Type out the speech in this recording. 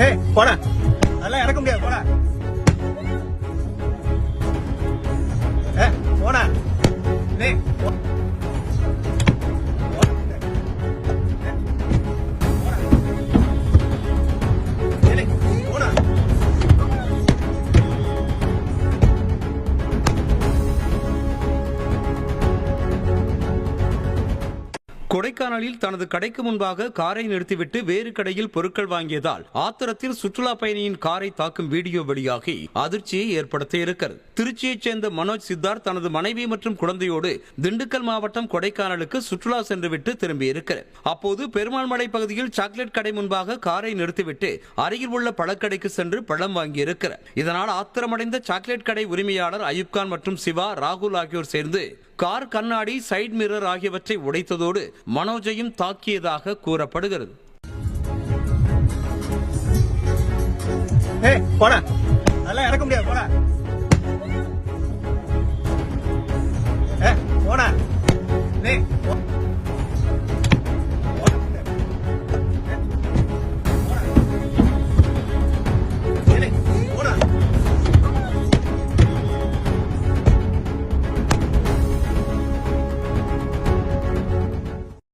ஏய் போடா, அதெல்லாம் இறக்க முடியாது, போடா. போடா. டேய் கொடைக்கானலில் தனது கடைக்கு முன்பாக காரை நிறுத்திவிட்டு வேறு கடையில் பொருட்கள் வாங்கியதால் ஆத்திரத்தில் சுற்றுலா பயணியின் காரை தாக்கும் வீடியோ வெளியாகி அதிர்ச்சியை ஏற்படுத்த இருக்கிறது. திருச்சியைச் சேர்ந்த மனோஜ் சித்தார்த் தனது மனைவி மற்றும் குழந்தையோடு திண்டுக்கல் மாவட்டம் கொடைக்கானலுக்கு சுற்றுலா சென்றுவிட்டு திரும்பியிருக்கிறார். அப்போது பெருமாள் மலை பகுதியில் சாக்லேட் கடை முன்பாக காரை நிறுத்திவிட்டு அருகில் உள்ள பழக்கடைக்கு சென்று பழம் வாங்கியிருக்கிறார். இதனால் ஆத்திரமடைந்த சாக்லேட் கடை உரிமையாளர் அயூப்கான் மற்றும் சிவா, ராகுல் ஆகியோர் சேர்ந்து கார் கண்ணாடி, சைட் மிரர் ஆகியவற்றை உடைத்ததோடு மனோஜையும் தாக்கியதாக கூறப்படுகிறது. போடா, அதெல்லாம் இறக்க முடியாது, போடா.